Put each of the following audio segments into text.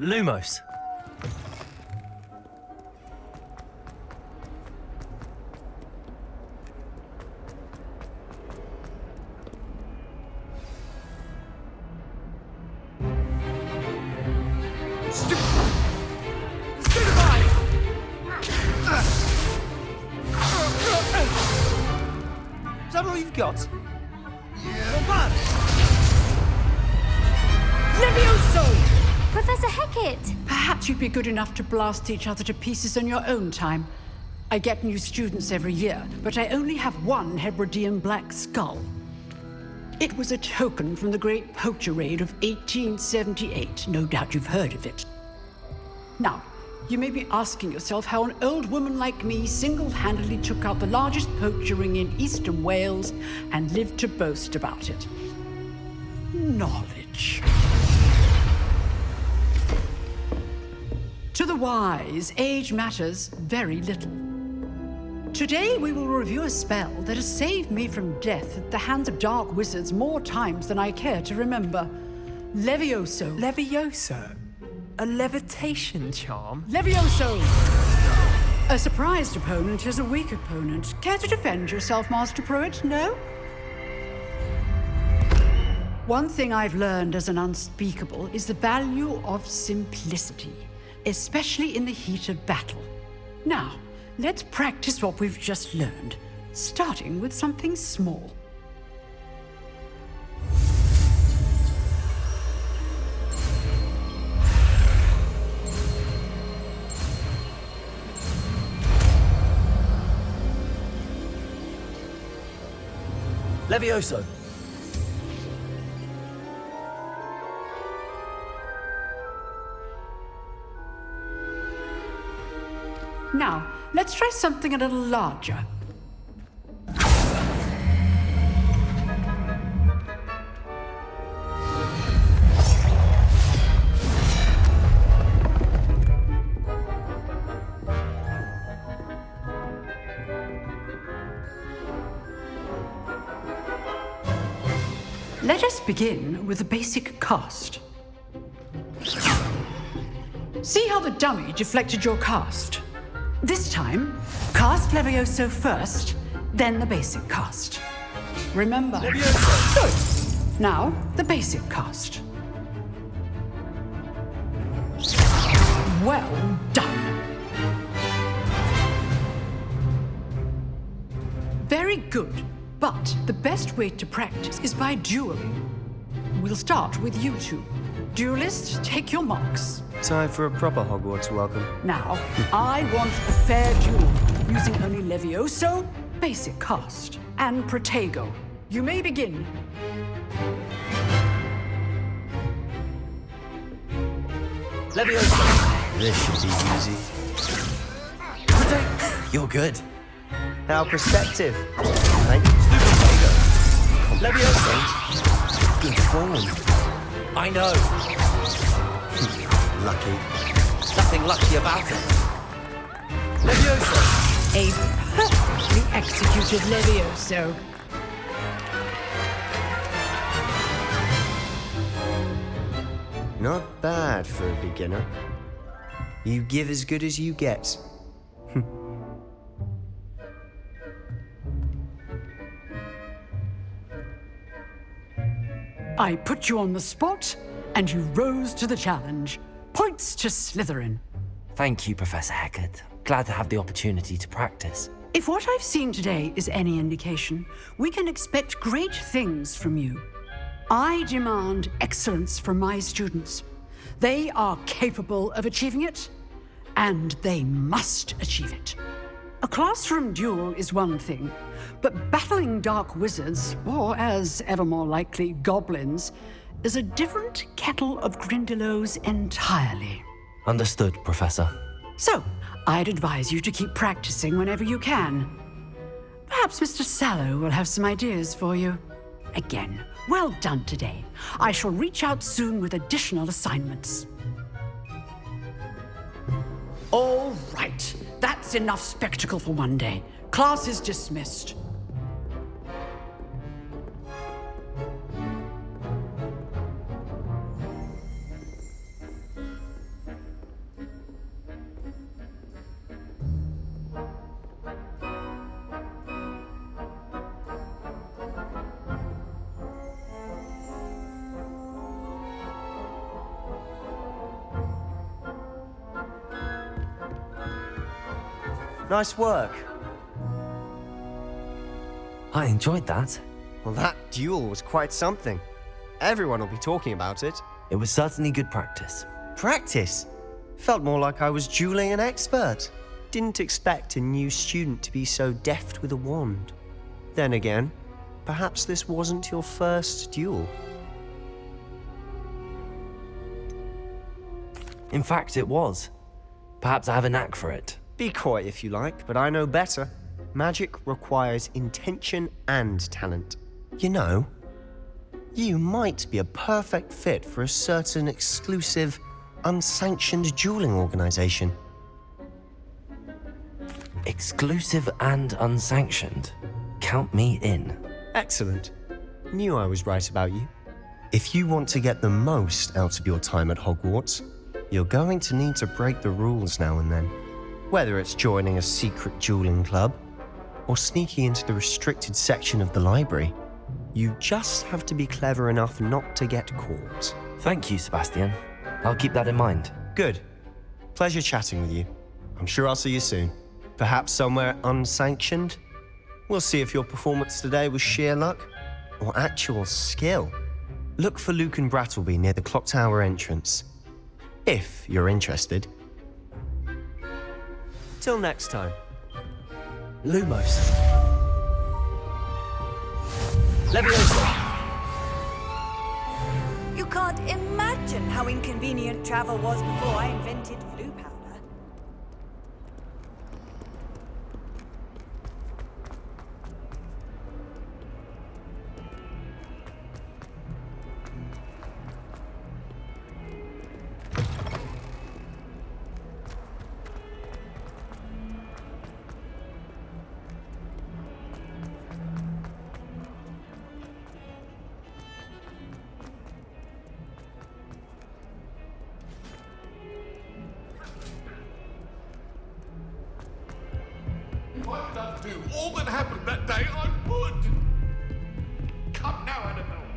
Lumos. Is that all you've got? Levioso! Professor Hackett! Perhaps you'd be good enough to blast each other to pieces in your own time. I get new students every year, but I only have one Hebridean black skull. It was a token from the Great Poacher Raid of 1878. No doubt you've heard of it. Now, you may be asking yourself how an old woman like me single-handedly took out the largest poacher ring in eastern Wales and lived to boast about it. Knowledge. To the wise, age matters very little. Today we will review a spell that has saved me from death at the hands of dark wizards more times than I care to remember. Levioso. Levioso? A levitation charm? Levioso! A surprised opponent is a weak opponent. Care to defend yourself, Master Pruitt? No? One thing I've learned as an unspeakable is the value of simplicity, especially in the heat of battle. Now, let's practice what we've just learned, starting with something small. Levioso. Now, let's try something a little larger. Let us begin with the basic cast. See how the dummy deflected your cast? This time, cast Levioso first, then the basic cast. Remember. Levioso! Good. Now, the basic cast. Well done. Very good. But the best way to practice is by dueling. We'll start with you two. Duelists, take your marks. Time for a proper Hogwarts welcome. Now, I want a fair duel, using only Levioso, basic cast, and Protego. You may begin. Levioso. This should be easy. You're good. How perceptive. Right? Levioso. Good form. I know. Lucky. Nothing lucky about it. Levioso. A perfectly executed Levioso. Not bad for a beginner. You give as good as you get. I put you on the spot, and you rose to the challenge. Points to Slytherin. Thank you, Professor Hackett. Glad to have the opportunity to practice. If what I've seen today is any indication, we can expect great things from you. I demand excellence from my students. They are capable of achieving it, and they must achieve it. A classroom duel is one thing, but battling dark wizards, or as ever more likely, goblins, is a different kettle of Grindylows entirely. Understood, Professor. So, I'd advise you to keep practicing whenever you can. Perhaps Mr. Sallow will have some ideas for you. Again, well done today. I shall reach out soon with additional assignments. All right, that's enough spectacle for one day. Class is dismissed. Nice work. I enjoyed that. Well, that duel was quite something. Everyone will be talking about it. It was certainly good practice. Practice? Felt more like I was dueling an expert. Didn't expect a new student to be so deft with a wand. Then again, perhaps this wasn't your first duel. In fact, it was. Perhaps I have a knack for it. Be coy if you like, but I know better. Magic requires intention and talent. You know, you might be a perfect fit for a certain exclusive, unsanctioned dueling organization. Exclusive and unsanctioned. Count me in. Excellent. Knew I was right about you. If you want to get the most out of your time at Hogwarts, you're going to need to break the rules now and then. Whether it's joining a secret dueling club or sneaking into the restricted section of the library, you just have to be clever enough not to get caught. Thank you, Sebastian. I'll keep that in mind. Good. Pleasure chatting with you. I'm sure I'll see you soon. Perhaps somewhere unsanctioned? We'll see if your performance today was sheer luck or actual skill. Look for Luke and Brattleby near the clock tower entrance, if you're interested. Till next time. Lumos. Leviosa. You can't imagine how inconvenient travel was before I invented blue powder. If I could undo all that happened that day, I would. Come now, Annabelle.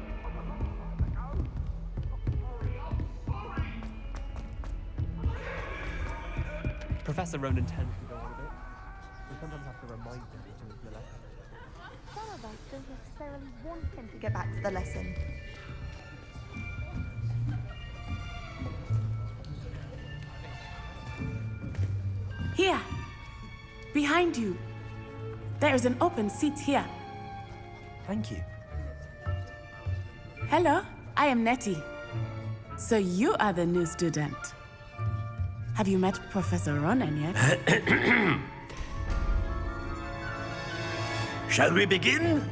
Professor Ronan tends to go on a bit. We sometimes have to remind him to do the lesson. Some of us don't necessarily want him To get back to the lesson. Here, behind you. There is an open seat here. Thank you. Hello, I am Nettie. So you are the new student. Have you met Professor Ronan yet? Shall we begin?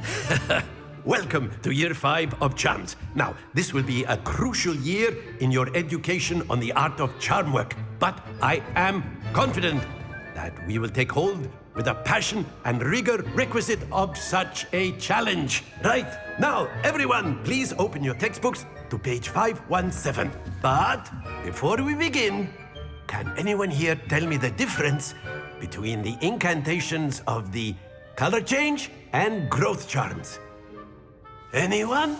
Welcome to Year 5 of Charms. Now, this will be a crucial year in your education on the art of charm work, but I am confident that we will take hold with the passion and rigor requisite of such a challenge. Right, now, everyone, please open your textbooks to page 517. But before we begin, can anyone here tell me the difference between the incantations of the color change and growth charms? Anyone?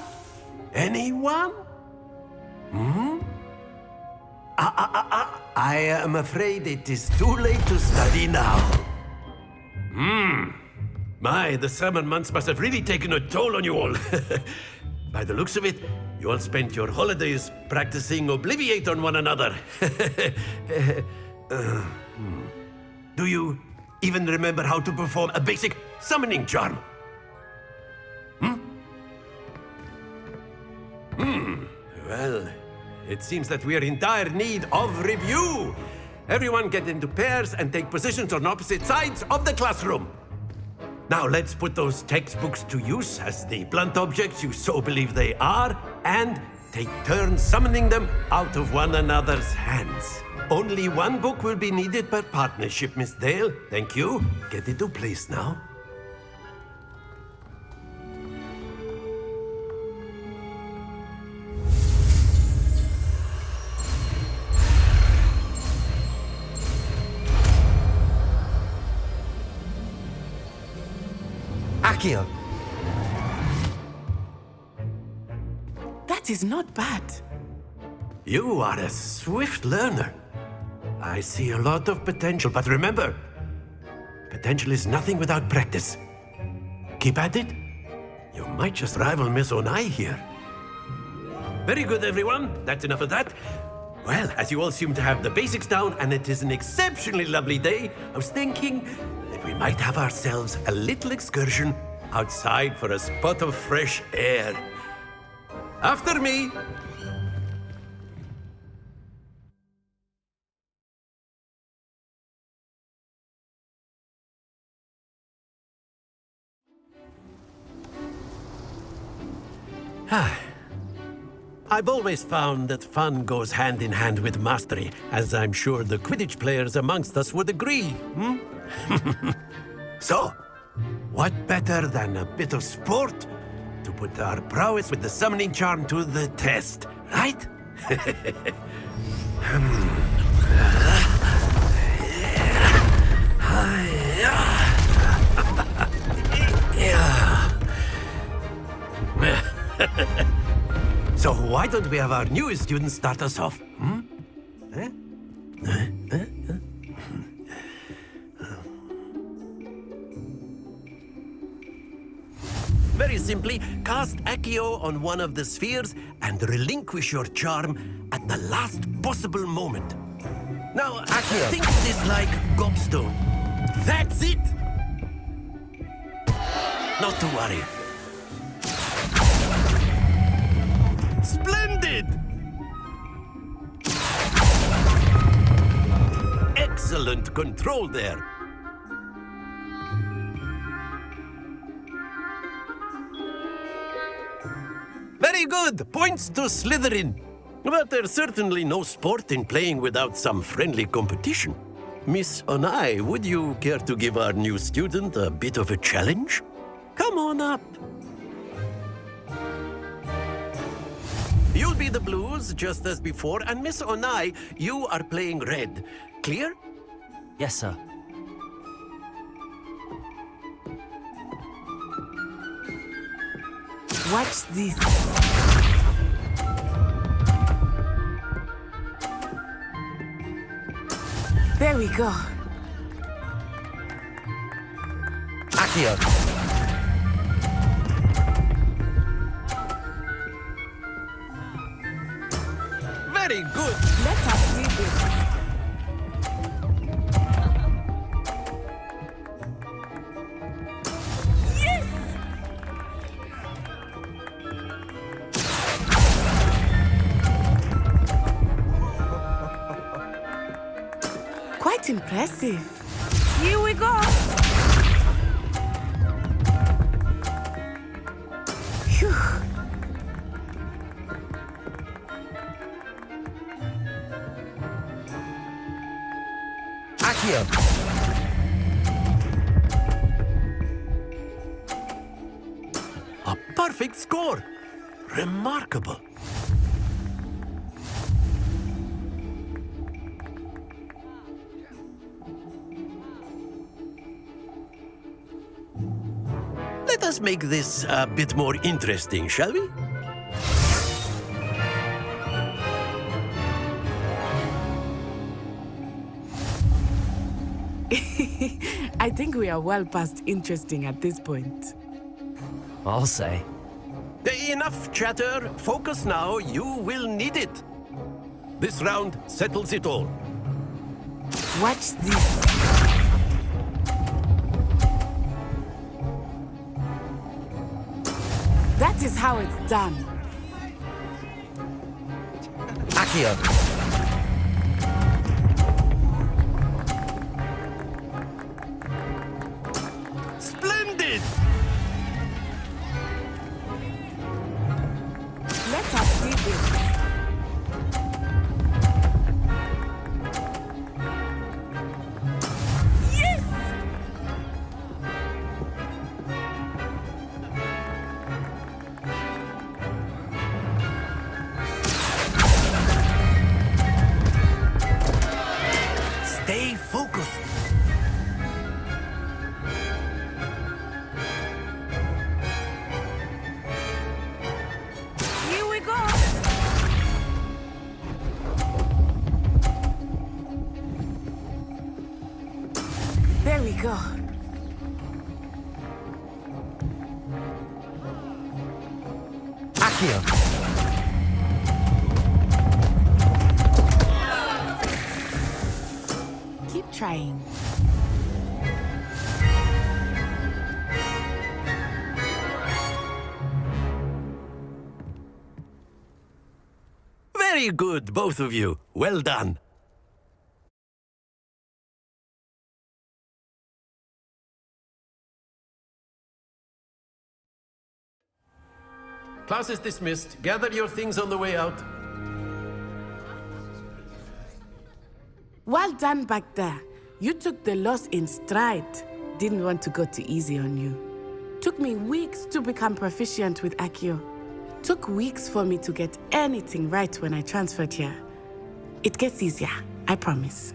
Anyone? I am afraid it is too late to study now. My, the summer months must have really taken a toll on you all. By the looks of it, you all spent your holidays practicing Obliviate on one another. Do you even remember how to perform a basic summoning charm? Well, it seems that we are in dire need of review. Everyone get into pairs and take positions on opposite sides of the classroom. Now let's put those textbooks to use as the blunt objects you so believe they are, and take turns summoning them out of one another's hands. Only one book will be needed per partnership, Miss Dale. Thank you. Get into place now. Accio. That is not bad. You are a swift learner. I see a lot of potential, but remember, Potential is nothing without practice. Keep at it. You might just rival Miss Onai here. Very good, everyone. That's enough of that. Well, as you all seem to have the basics down, and it is an exceptionally lovely day, I was thinking that we might have ourselves a little excursion outside for a spot of fresh air. After me. I've always found that fun goes hand in hand with mastery, as I'm sure the Quidditch players amongst us would agree. So, what better than a bit of sport to put our prowess with the summoning charm to the test, right? So why don't we have our newest student start us off? Very simply, cast Accio on one of the spheres and relinquish your charm at the last possible moment. Now, think of this like gobstone. That's it! Not to worry. Splendid! Excellent control there. Very good. Points to Slytherin. But there's certainly no sport in playing without some friendly competition. Miss Onai, would you care to give our new student a bit of a challenge? Come on up. You'll be the blues, just as before, and Miss Onai, you are playing red. Clear? Yes, sir. Watch this. There we go. Accio. Very good. Let us see this. Yes! Quite impressive. Here we go. Phew. Accio. A perfect score. Remarkable. Let us make this a bit more interesting, shall we? I think we are well past interesting at this point. I'll say. Enough chatter. Focus now. You will need it. This round settles it all. Watch this. That is how it's done. Accio. Splendid! Let us see this. Yes! Stay focused. Accio. Keep trying. Very good, both of you. Well done. Class is dismissed. Gather your things on the way out. Well done back there. You took the loss in stride. Didn't want to go too easy on you. Took me weeks to become proficient with Accio. Took weeks for me to get anything right when I transferred here. It gets easier, I promise.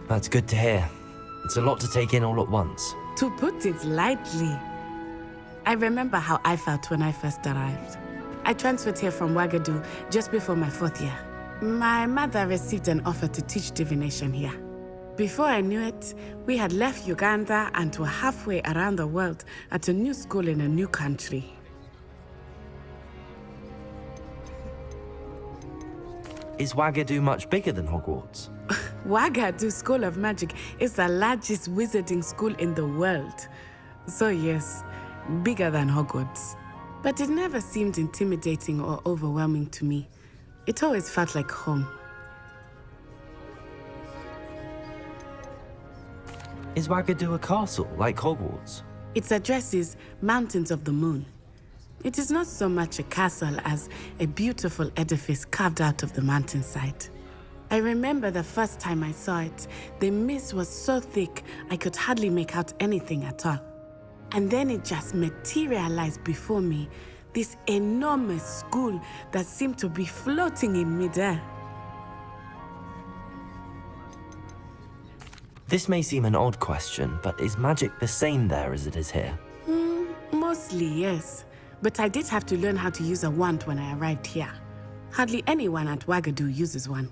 That's good to hear. It's a lot to take in all at once. To put it lightly, I remember how I felt when I first arrived. I transferred here from Ouagadougou just before my 4th year. My mother received an offer to teach divination here. Before I knew it, we had left Uganda and were halfway around the world at a new school in a new country. Is Ouagadougou much bigger than Hogwarts? Ouagadougou School of Magic is the largest wizarding school in the world. So yes, bigger than Hogwarts. But it never seemed intimidating or overwhelming to me. It always felt like home. Is Ouagadougou a castle, like Hogwarts? Its address is Mountains of the Moon. It is not so much a castle as a beautiful edifice carved out of the mountainside. I remember the first time I saw it, the mist was so thick I could hardly make out anything at all. And then it just materialized before me, this enormous school that seemed to be floating in midair. This may seem an odd question, but is magic the same there as it is here? Mostly, yes. But I did have to learn how to use a wand when I arrived here. Hardly anyone at Ouagadougou uses one.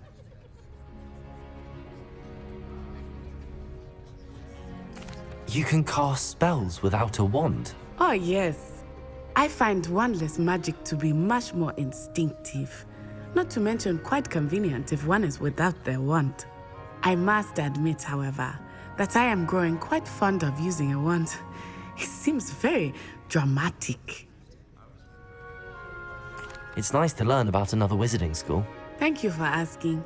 You can cast spells without a wand? Oh, yes. I find wandless magic to be much more instinctive. Not to mention quite convenient if one is without their wand. I must admit, however, that I am growing quite fond of using a wand. It seems very dramatic. It's nice to learn about another wizarding school. Thank you for asking.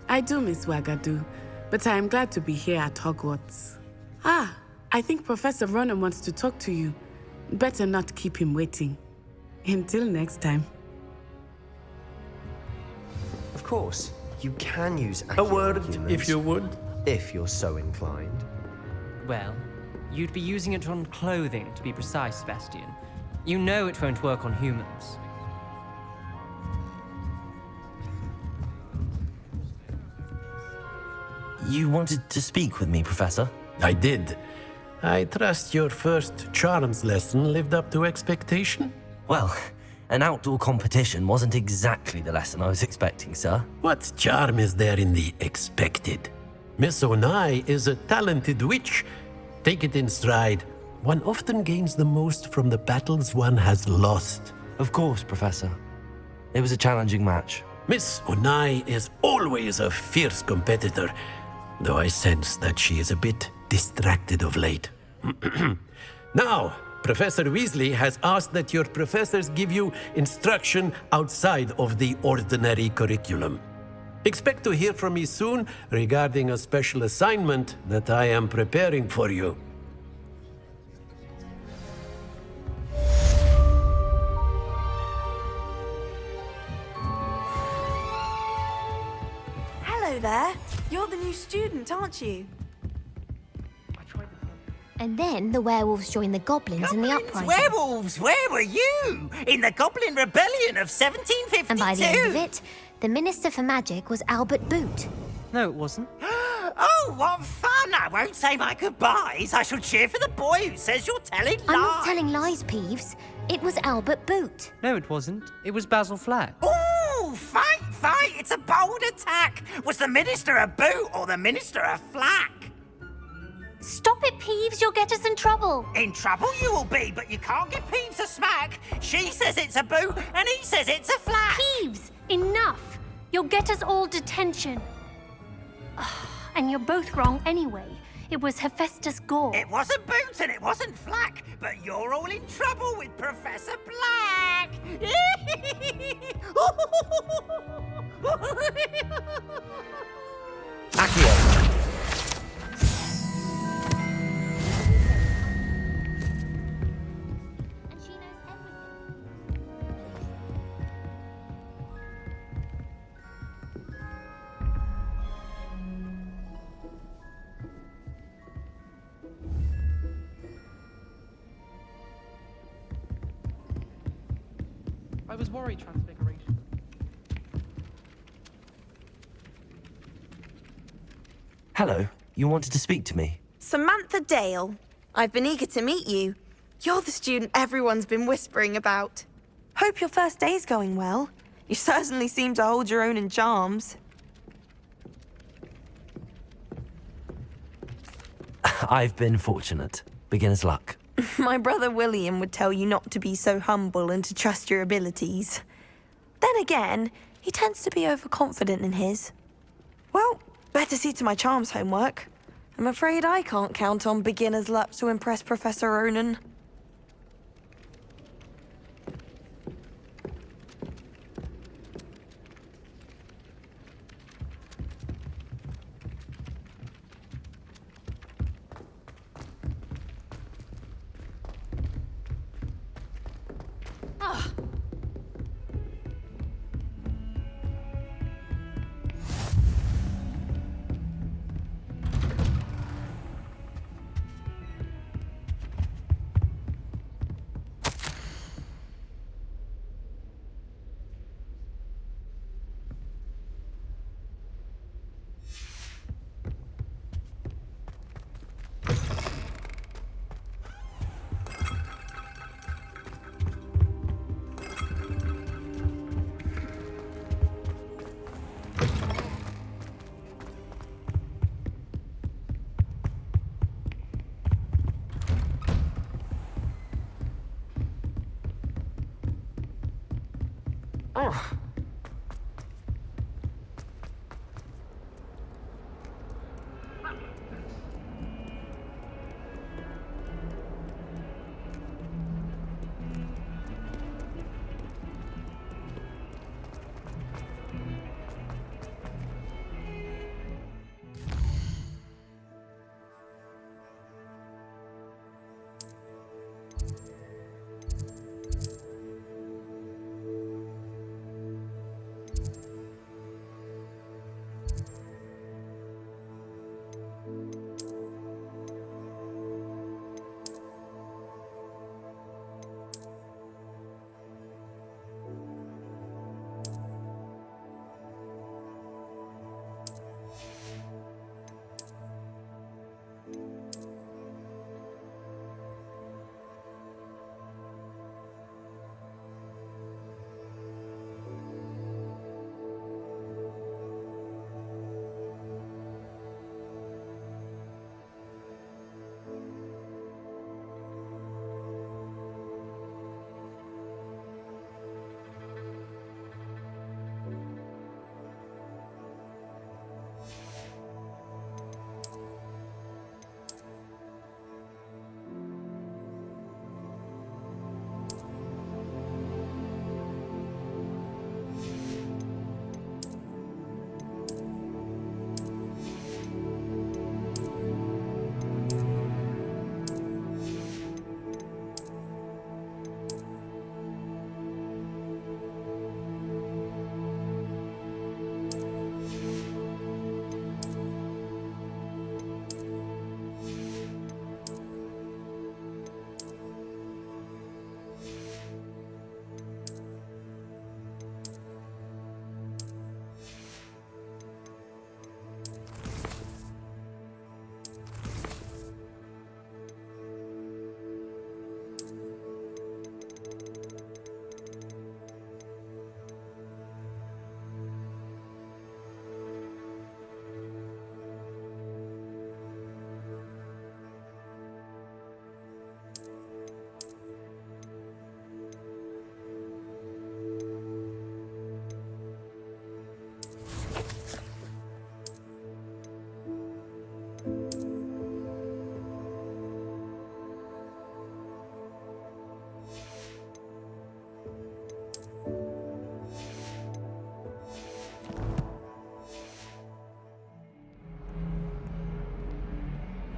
I do miss Ouagadougou, but I am glad to be here at Hogwarts. Ah, I think Professor Ronan wants to talk to you. Better not keep him waiting. Until next time. Of course, you can use A word, humans, if you would. if you're so inclined. Well, you'd be using it on clothing, to be precise, Sebastian. You know it won't work on humans. You wanted to speak with me, Professor? I did. I trust your first charms lesson lived up to expectation? Well, an outdoor competition wasn't exactly the lesson I was expecting, sir. What charm is there in the expected? Miss Onai is a talented witch. Take it in stride. One often gains the most from the battles one has lost. Of course, Professor. It was a challenging match. Miss Onai is always a fierce competitor, though I sense that she is a bit distracted of late. Now, Professor Weasley has asked that your professors give you instruction outside of the ordinary curriculum. Expect to hear from me soon regarding a special assignment that I am preparing for you. Hello there. You're the new student, aren't you? And then the werewolves joined the goblins in the uprising. Werewolves, where were you? In the Goblin Rebellion of 1752. And by the end of it, the Minister for Magic was Albert Boot. No, it wasn't. Oh, what fun! I won't say my goodbyes. I shall cheer for the boy who says you're telling lies. I'm not telling lies, Peeves. It was Albert Boot. No, it wasn't. It was Basil Flack. Ooh, fight, fight! It's a bold attack. Was the minister a boot or the minister a flack? Stop it, Peeves. You'll get us in trouble. In trouble you will be, but you can't give Peeves a smack. She says it's a boot, and he says it's a flack. Peeves, enough. You'll get us all detention. And you're both wrong anyway. It was Hephaestus Gore. It wasn't boot and it wasn't flack, but you're all in trouble with Professor Black. Accio. And she knows everything. I was worried, Transfiguration. Hello, you wanted to speak to me? Samantha Dale. I've been eager to meet you. You're the student everyone's been whispering about. Hope your first day's going well. You certainly seem to hold your own in charms. I've been fortunate. Beginner's luck. My brother William would tell you not to be so humble and to trust your abilities. Then again, he tends to be overconfident in his. Well, better see to my charms homework. I'm afraid I can't count on beginner's luck to impress Professor Ronan.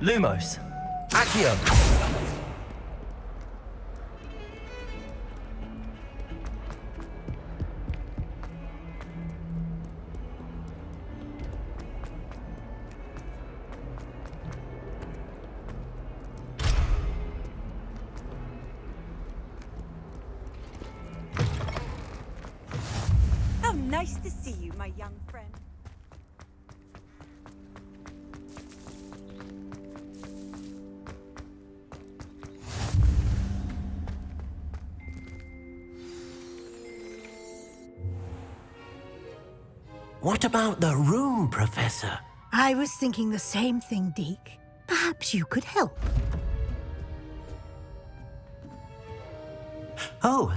Lumos. Accio. How nice to see you, my young friend. What about the room, Professor? I was thinking the same thing, Deke. Perhaps you could help. Oh,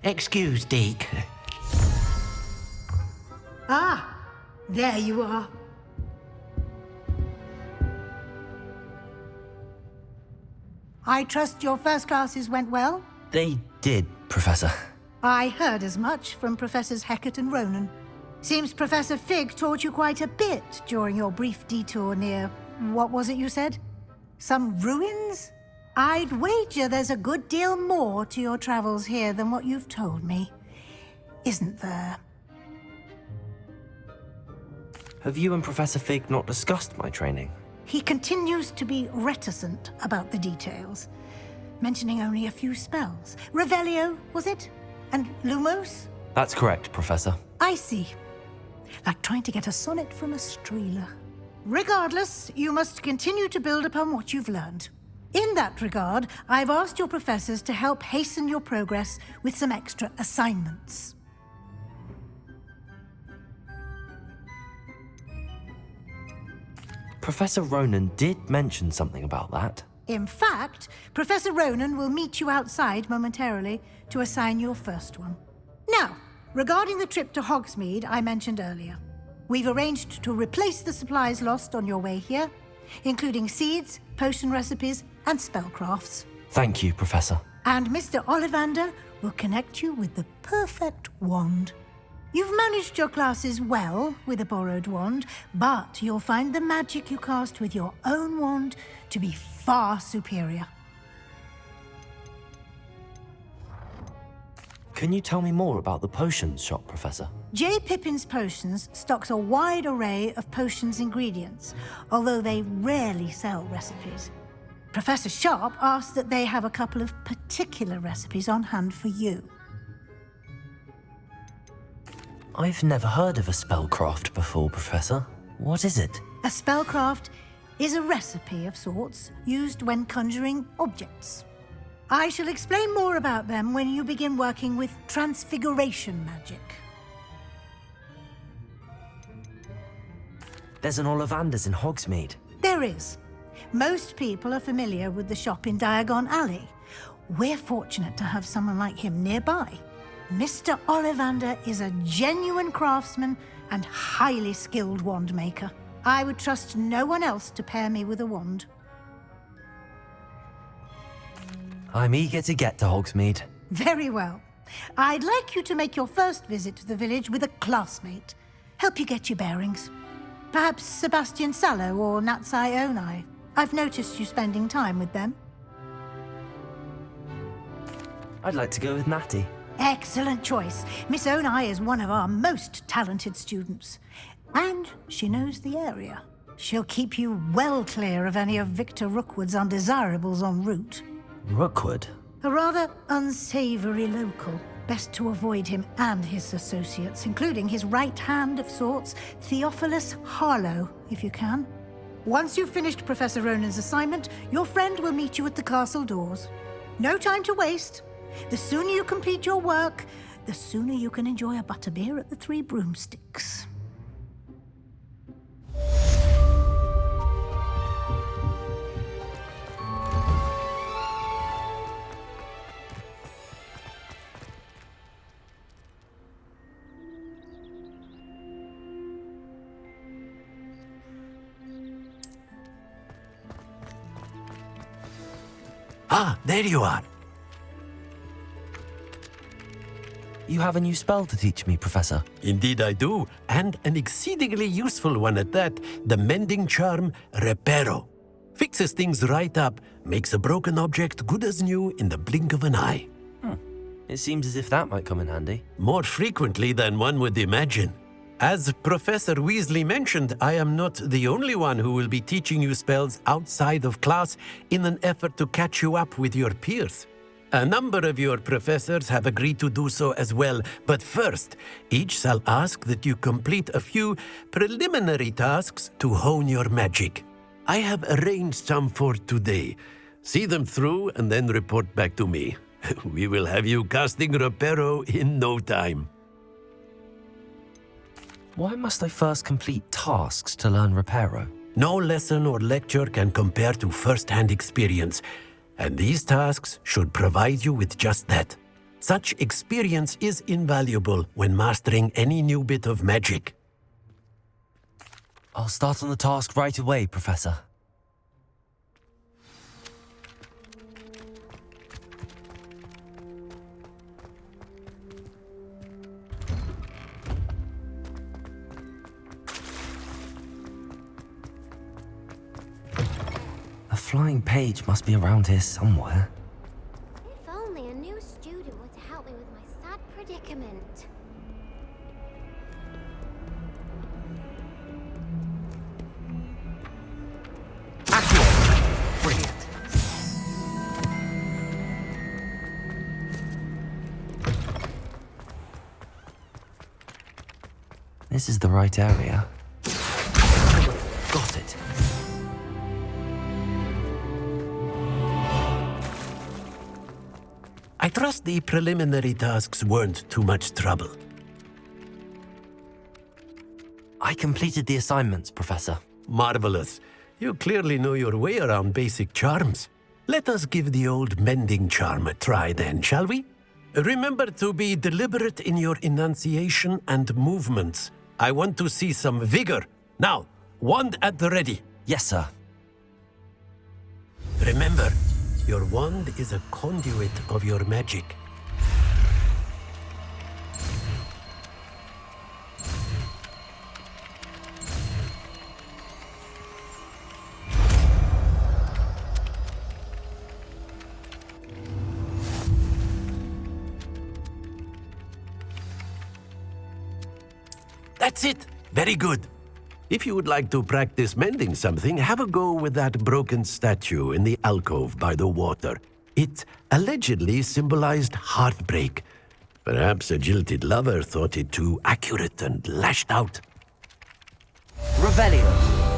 excuse, Deke. Ah, there you are. I trust your first classes went well? They did, Professor. I heard as much from Professors Hecat and Ronan. Seems Professor Fig taught you quite a bit during your brief detour near... what was it you said? Some ruins? I'd wager there's a good deal more to your travels here than what you've told me. Isn't there? Have you and Professor Fig not discussed my training? He continues to be reticent about the details, mentioning only a few spells. Revelio, was it? And Lumos? That's correct, Professor. I see. Like trying to get a sonnet from a streeler. Regardless, you must continue to build upon what you've learned. In that regard, I've asked your professors to help hasten your progress with some extra assignments. Professor Ronan did mention something about that. In fact, Professor Ronan will meet you outside momentarily to assign your first one. Now, regarding the trip to Hogsmeade I mentioned earlier, we've arranged to replace the supplies lost on your way here, including seeds, potion recipes, and spellcrafts. Thank you, Professor. And Mr. Ollivander will connect you with the perfect wand. You've managed your classes well with a borrowed wand, but you'll find the magic you cast with your own wand to be far superior. Can you tell me more about the potions shop, Professor? J. Pippin's Potions stocks a wide array of potions ingredients, although they rarely sell recipes. Professor Sharp asked that they have a couple of particular recipes on hand for you. I've never heard of a spellcraft before, Professor. What is it? A spellcraft is a recipe of sorts used when conjuring objects. I shall explain more about them when you begin working with transfiguration magic. There's an Ollivander's in Hogsmeade. There is. Most people are familiar with the shop in Diagon Alley. We're fortunate to have someone like him nearby. Mr. Ollivander is a genuine craftsman and highly skilled wand maker. I would trust no one else to pair me with a wand. I'm eager to get to Hogsmeade. Very well. I'd like you to make your first visit to the village with a classmate. Help you get your bearings. Perhaps Sebastian Sallow or Natsai Onai. I've noticed you spending time with them. I'd like to go with Natty. Excellent choice. Miss Onai is one of our most talented students. And she knows the area. She'll keep you well clear of any of Victor Rookwood's undesirables en route. Rookwood? A rather unsavory local. Best to avoid him and his associates, including his right hand of sorts, Theophilus Harlow, if you can. Once you've finished Professor Ronan's assignment, your friend will meet you at the castle doors. No time to waste. The sooner you complete your work, the sooner you can enjoy a butterbeer at the Three Broomsticks. Ah, there you are. You have a new spell to teach me, Professor. Indeed I do, and an exceedingly useful one at that, the mending charm Reparo. Fixes things right up, makes a broken object good as new in the blink of an eye. It seems as if that might come in handy. More frequently than one would imagine. As Professor Weasley mentioned, I am not the only one who will be teaching you spells outside of class in an effort to catch you up with your peers. A number of your professors have agreed to do so as well, but first, each shall ask that you complete a few preliminary tasks to hone your magic. I have arranged some for today. See them through and then report back to me. We will have you casting Reparo in no time. Why must I first complete tasks to learn Reparo? No lesson or lecture can compare to first-hand experience, and these tasks should provide you with just that. Such experience is invaluable when mastering any new bit of magic. I'll start on the task right away, Professor. A flying page must be around here somewhere. If only a new student were to help me with my sad predicament. Brilliant. This is the right area. Got it. I trust the preliminary tasks weren't too much trouble. I completed the assignments, Professor. Marvelous. You clearly know your way around basic charms. Let us give the old mending charm a try then, shall we? Remember to be deliberate in your enunciation and movements. I want to see some vigor. Now, wand at the ready. Yes, sir. Remember, your wand is a conduit of your magic. That's it! Very good. If you would like to practice mending something, have a go with that broken statue in the alcove by the water. It allegedly symbolized heartbreak. Perhaps a jilted lover thought it too accurate and lashed out. Revelio.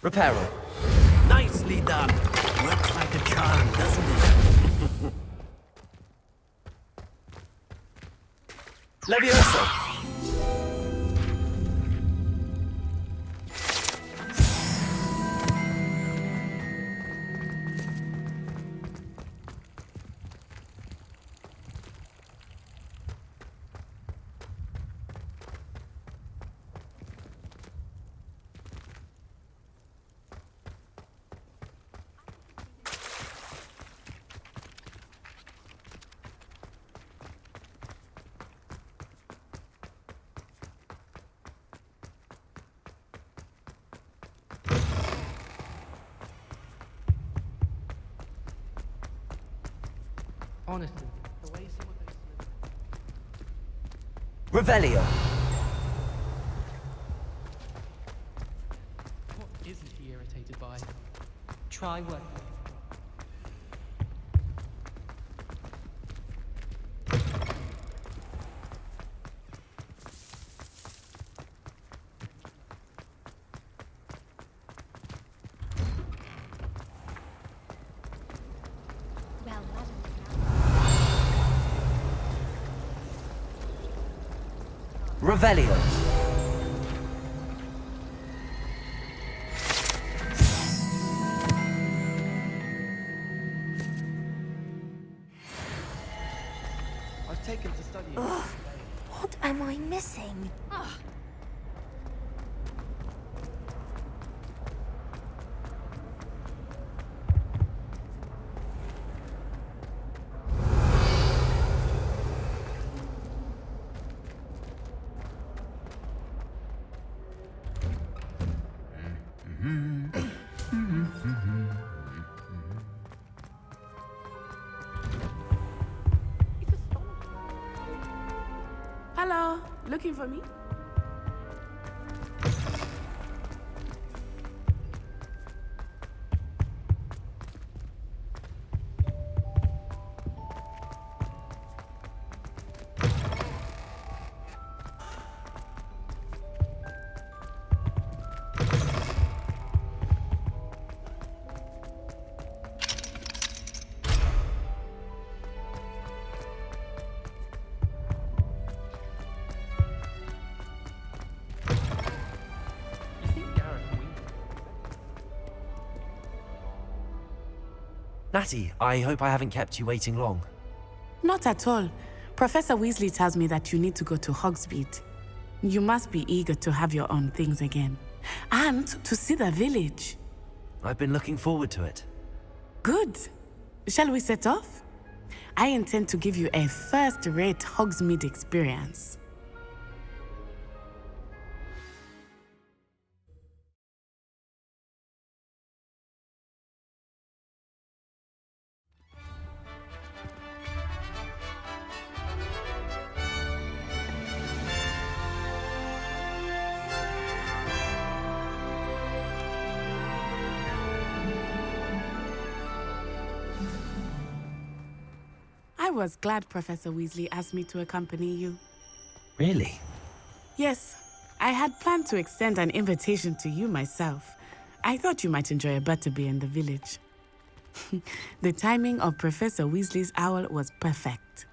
Reparo. Nicely done. Works like a charm, doesn't it? Levioso. Honestly, the way you see what they Revelio. What isn't he irritated by? Try working. Revelio. I've taken to study. Ugh, what am I missing? Hello, looking for me? Natty, I hope I haven't kept you waiting long. Not at all. Professor Weasley tells me that you need to go to Hogsmeade. You must be eager to have your own things again. And to see the village. I've been looking forward to it. Good. Shall we set off? I intend to give you a first-rate Hogsmeade experience. I was glad Professor Weasley asked me to accompany you. Really? Yes, I had planned to extend an invitation to you myself. I thought you might enjoy a butterbeer in the village. The timing of Professor Weasley's owl was perfect.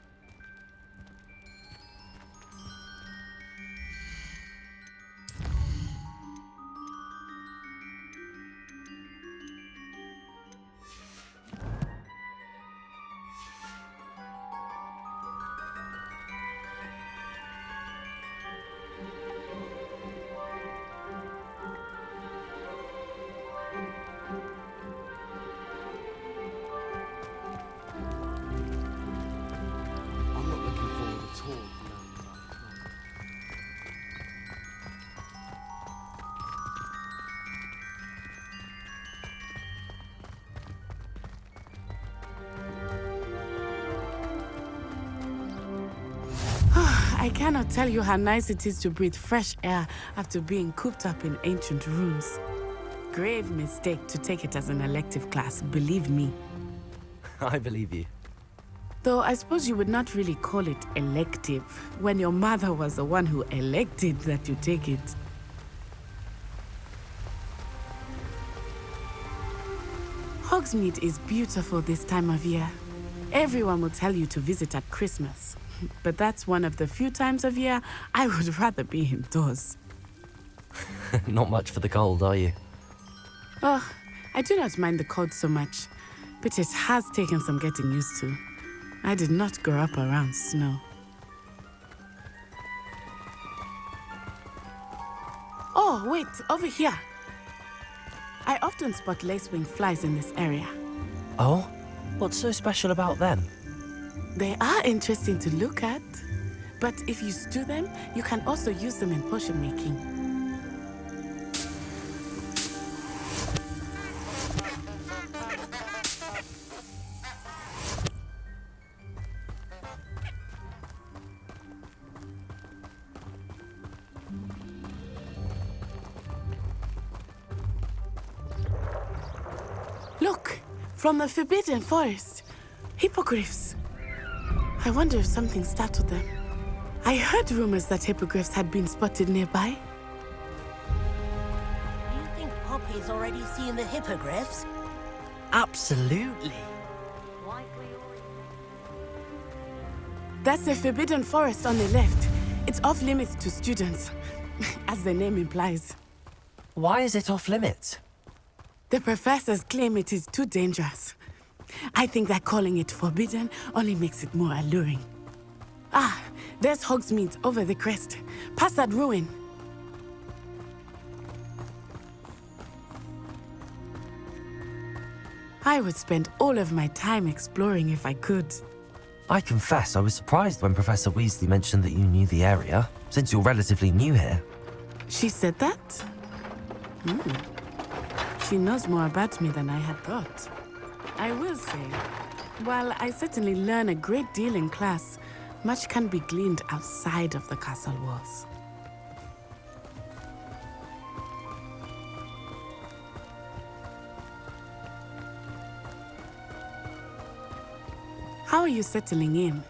I'm not looking forward at all. No. I cannot tell you how nice it is to breathe fresh air after being cooped up in ancient rooms. Grave mistake to take it as an elective class, believe me. I believe you. Though I suppose you would not really call it elective when your mother was the one who elected that you take it. Hogsmeade is beautiful this time of year. Everyone will tell you to visit at Christmas. But that's one of the few times of year I would rather be indoors. Not much for the cold, are you? Oh, I do not mind the cold so much, but it has taken some getting used to. I did not grow up around snow. Oh, wait, over here. I often spot lacewing flies in this area. Oh? What's so special about them? They are interesting to look at, but if you stew them, you can also use them in potion making. Look, from the Forbidden Forest, hippogriffs. I wonder if something startled them. I heard rumors that hippogriffs had been spotted nearby. Do you think Poppy's already seen the hippogriffs? Absolutely. That's the Forbidden Forest on the left. It's off limits to students, as the name implies. Why is it off limits? The professors claim it is too dangerous. I think that calling it forbidden only makes it more alluring. Ah, there's Hogsmeade over the crest. Past that ruin. I would spend all of my time exploring if I could. I confess I was surprised when Professor Weasley mentioned that you knew the area, since you're relatively new here. She said that? She knows more about me than I had thought. I will say, while I certainly learn a great deal in class, much can be gleaned outside of the castle walls. How are you settling in?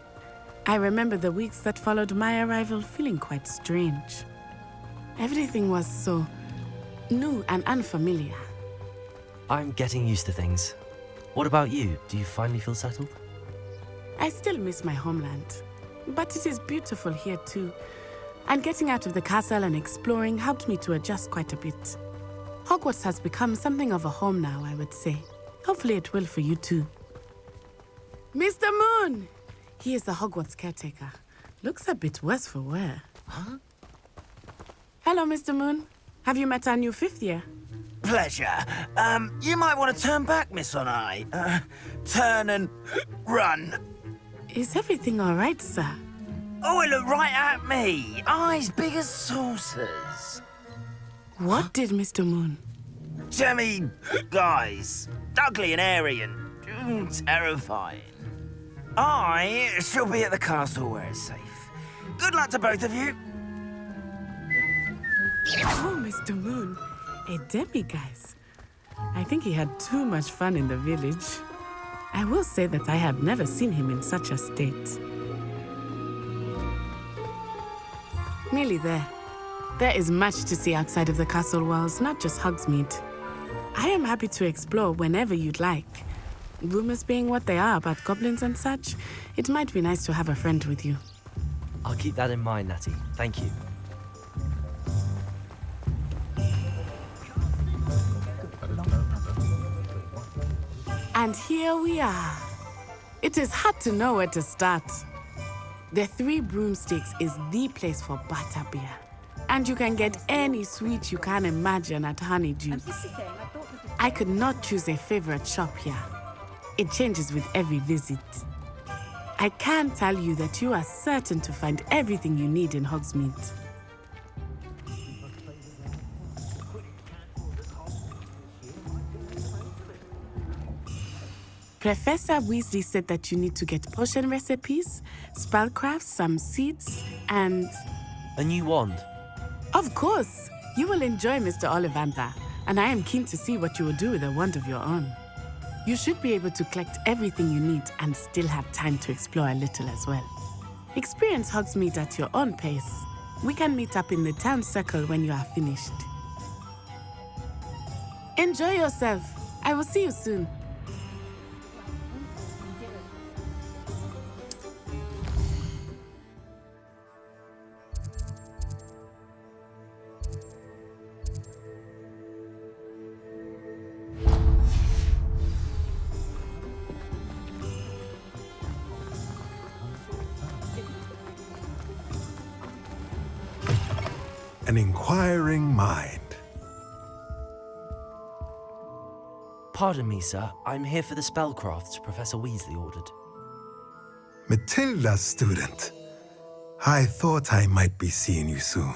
I remember the weeks that followed my arrival feeling quite strange. Everything was so new and unfamiliar. I'm getting used to things. What about you? Do you finally feel settled? I still miss my homeland, but it is beautiful here too. And getting out of the castle and exploring helped me to adjust quite a bit. Hogwarts has become something of a home now, I would say. Hopefully it will for you too. Mr. Moon! He is the Hogwarts caretaker. Looks a bit worse for wear. Huh? Hello, Mr. Moon. Have you met our new fifth year? Pleasure. You might want to turn back, Miss Onai. Turn and run. Is everything all right, sir? Oh, it looked right at me. Eyes big as saucers. What did Mr. Moon? Jemmy guys. Ugly and airy and terrifying. I shall be at the castle where it's safe. Good luck to both of you. Oh, Mr. Moon. A demiguise. I think he had too much fun in the village. I will say that I have never seen him in such a state. Nearly there. There is much to see outside of the castle walls, not just Hogsmeade. I am happy to explore whenever you'd like. Rumors being what they are about goblins and such, it might be nice to have a friend with you. I'll keep that in mind, Natty. Thank you. And here we are. It is hard to know where to start. The Three Broomsticks is the place for butterbeer. And you can get any sweet you can imagine at Honeydews. I could not choose a favorite shop here. It changes with every visit. I can tell you that you are certain to find everything you need in Hogsmeade. Professor Weasley said that you need to get potion recipes, spellcrafts, some seeds, and... A new wand? Of course! You will enjoy Mr. Ollivander, and I am keen to see what you will do with a wand of your own. You should be able to collect everything you need and still have time to explore a little as well. Experience Hogsmeade at your own pace. We can meet up in the town circle when you are finished. Enjoy yourself. I will see you soon. An inquiring mind. Pardon me, sir. I'm here for the spellcrafts Professor Weasley ordered. Matilda's student. I thought I might be seeing you soon.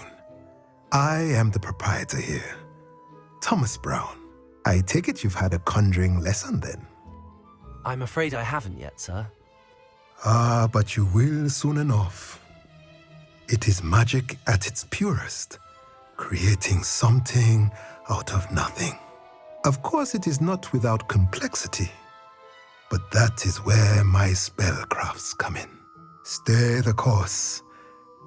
I am the proprietor here, Thomas Brown. I take it you've had a conjuring lesson then? I'm afraid I haven't yet, sir. Ah, but you will soon enough. It is magic at its purest, creating something out of nothing. Of course, it is not without complexity, but that is where my spellcrafts come in. Stay the course,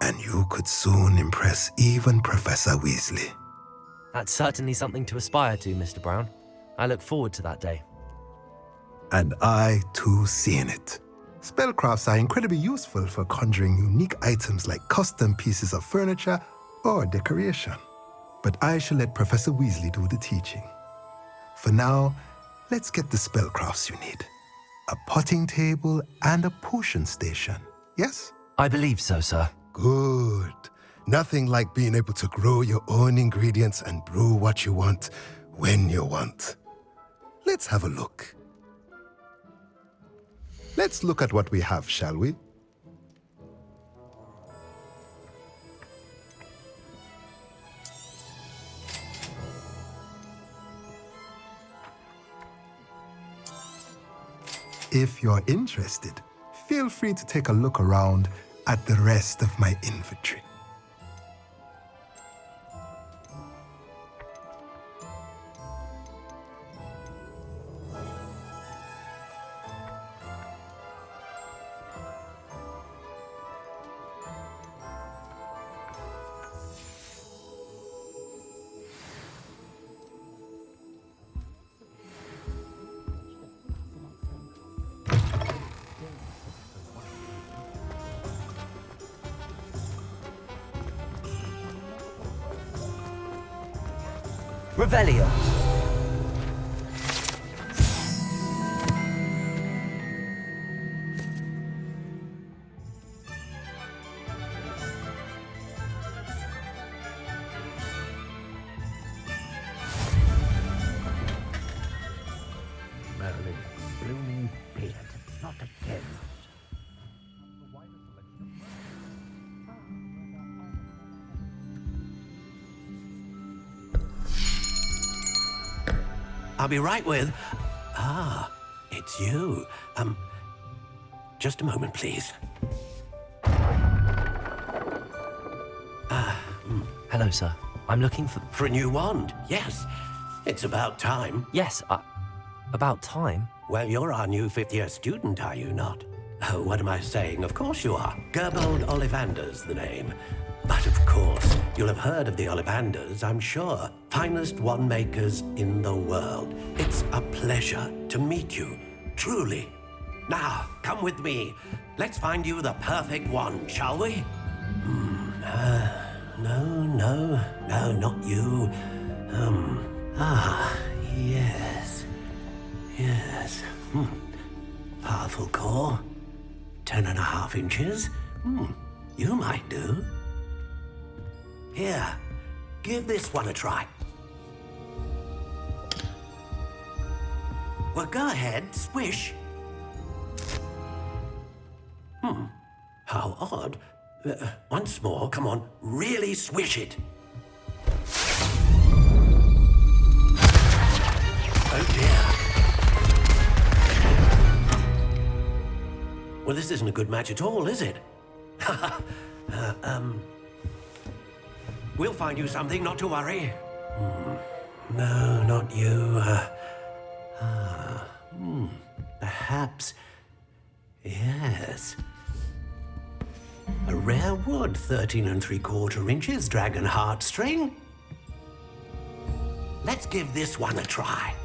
and you could soon impress even Professor Weasley. That's certainly something to aspire to, Mr. Brown. I look forward to that day. And I, too, seeing it. Spellcrafts are incredibly useful for conjuring unique items like custom pieces of furniture or decoration. But I shall let Professor Weasley do the teaching. For now, let's get the spellcrafts you need. A potting table and a potion station, yes? I believe so, sir. Good. Nothing like being able to grow your own ingredients and brew what you want when you want. Let's have a look. Let's look at what we have, shall we? If you're interested, feel free to take a look around at the rest of my inventory. Revelio. Merlin, blooming beard, not again. I'll be right with... Ah, it's you. Just a moment, please. Hello, sir. I'm looking for... For a new wand, yes. It's about time. Yes, about time? Well, you're our new fifth-year student, are you not? Oh, what am I saying? Of course you are. Gerbold Ollivander's the name. But of course, you'll have heard of the Ollivanders, I'm sure. Finest wand makers in the world. It's a pleasure to meet you, truly. Now, come with me. Let's find you the perfect wand, shall we? No, not you. Yes. Powerful core. 10.5 inches. You might do. Here, give this one a try. Well, go ahead, swish. How odd. Once more, come on, really swish it. Oh dear. Well, this isn't a good match at all, is it? We'll find you something, not to worry. No, not you. Perhaps. Yes. A rare wood, 13 3/4 inches, dragon heartstring. Let's give this one a try.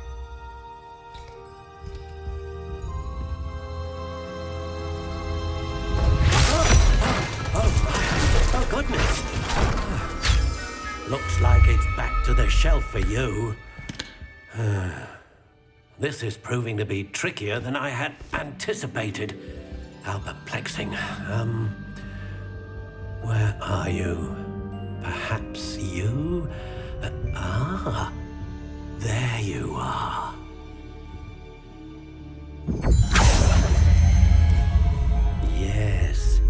Oh, goodness. Looks like it's back to the shelf for you. This is proving to be trickier than I had anticipated. How perplexing. Where are you? Perhaps you? There you are. Yes,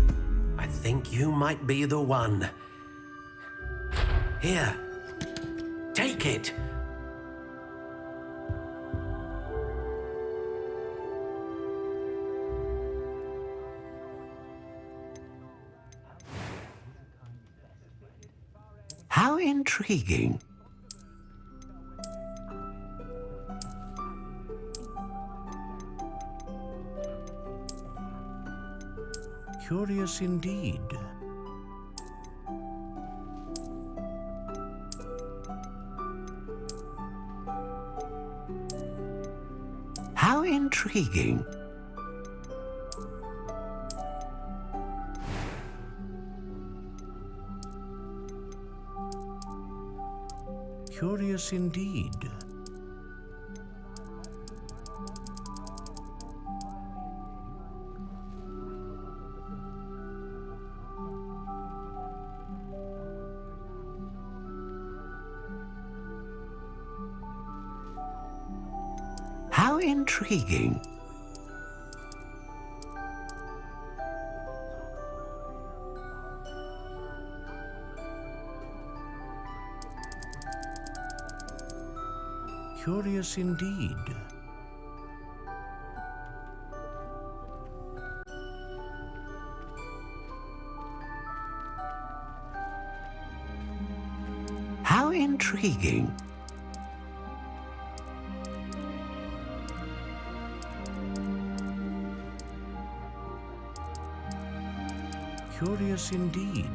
I think you might be the one. Here, take it. How intriguing. Curious indeed. How intriguing. Curious indeed. How intriguing. Curious indeed. intriguing. Curious indeed.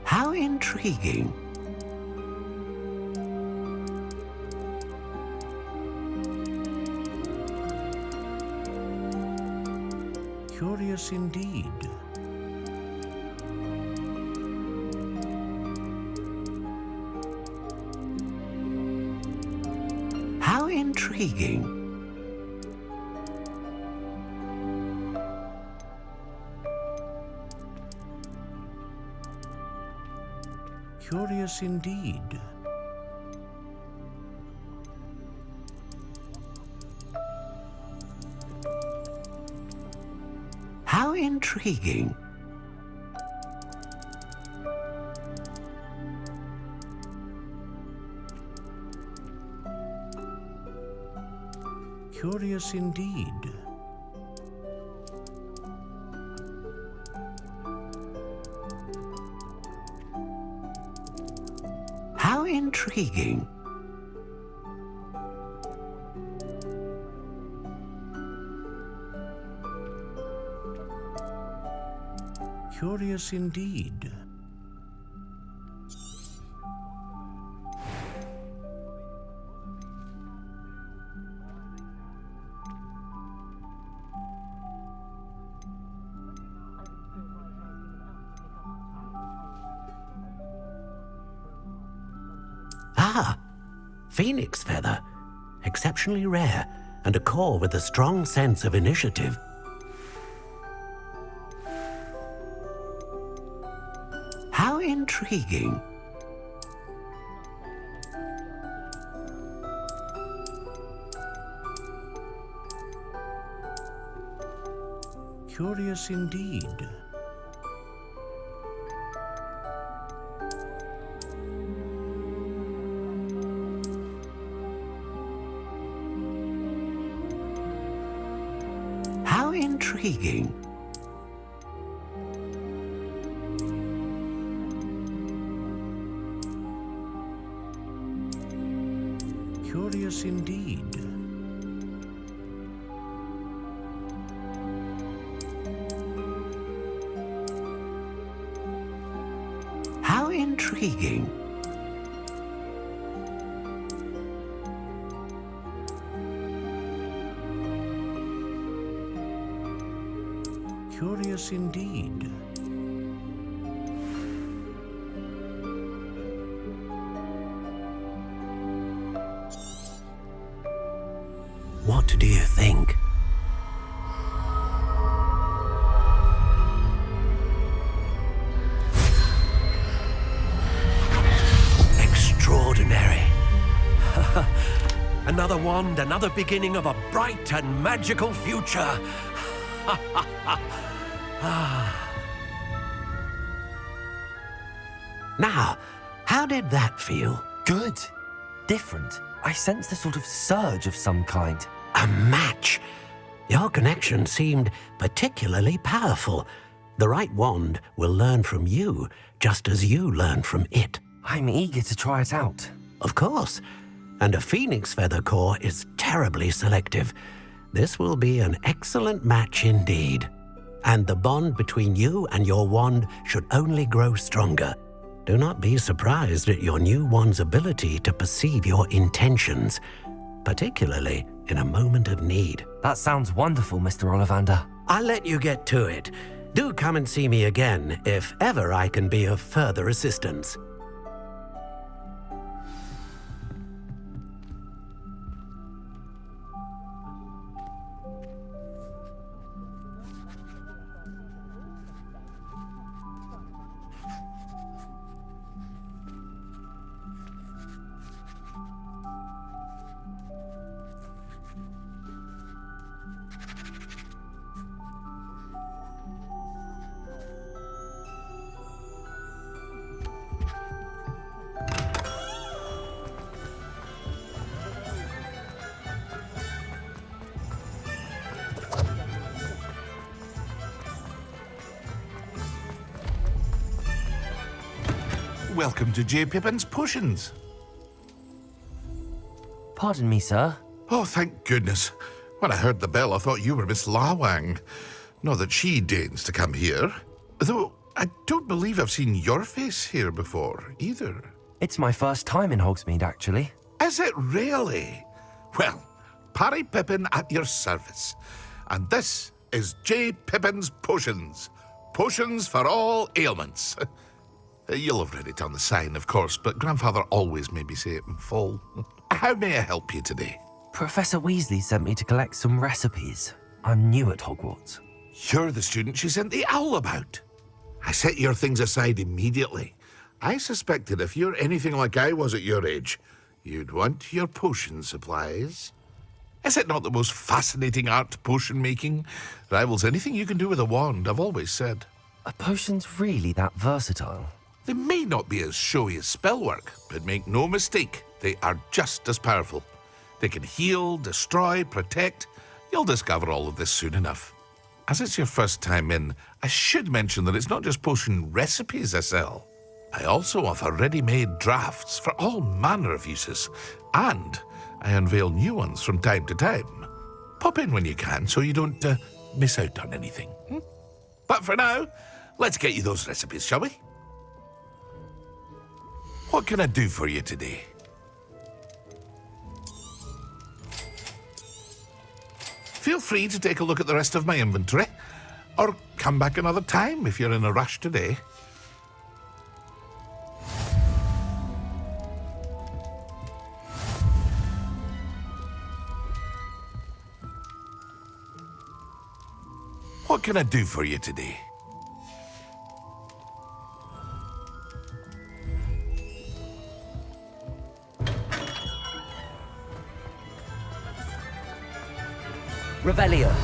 How intriguing. Curious indeed. How intriguing. Curious indeed. How intriguing. Curious indeed. How intriguing. Curious indeed. Ah, phoenix feather. Exceptionally rare, and a core with a strong sense of initiative. How intriguing. Curious indeed. How intriguing. Curious indeed. How intriguing. Curious indeed. What do you think? Extraordinary. Another wand, another beginning of a bright and magical future. Now, how did that feel? Good. Different. I sensed a sort of surge of some kind. A match. Your connection seemed particularly powerful. The right wand will learn from you, just as you learn from it. I'm eager to try it out. Of course. And a phoenix feather core is terribly selective. This will be an excellent match indeed. And the bond between you and your wand should only grow stronger. Do not be surprised at your new wand's ability to perceive your intentions, particularly in a moment of need. That sounds wonderful, Mr. Ollivander. I'll let you get to it. Do come and see me again if ever I can be of further assistance. welcome to J. Pippin's Potions. Pardon me, sir. Oh, thank goodness. When I heard the bell, I thought you were Miss Lawang. Not that she deigns to come here. Though I don't believe I've seen your face here before, either. It's my first time in Hogsmeade, actually. Is it really? Well, Parry Pippin at your service. And this is J. Pippin's Potions. Potions for all ailments. You'll have read it on the sign, of course, but Grandfather always made me say it in full. How may I help you today? Professor Weasley sent me to collect some recipes. I'm new at Hogwarts. You're the student she sent the owl about. I set your things aside immediately. I suspected if you're anything like I was at your age, you'd want your potion supplies. Is it not the most fascinating art, potion making? Rivals anything you can do with a wand, I've always said. Are potions really that versatile? They may not be as showy as spellwork, but make no mistake, they are just as powerful. They can heal, destroy, protect. You'll discover all of this soon enough. As it's your first time in, I should mention that it's not just potion recipes I sell. I also offer ready-made drafts for all manner of uses, and I unveil new ones from time to time. Pop in when you can so you don't miss out on anything. But for now, let's get you those recipes, shall we? What can I do for you today? Feel free to take a look at the rest of my inventory, or come back another time if you're in a rush today. What can I do for you today? Revelio.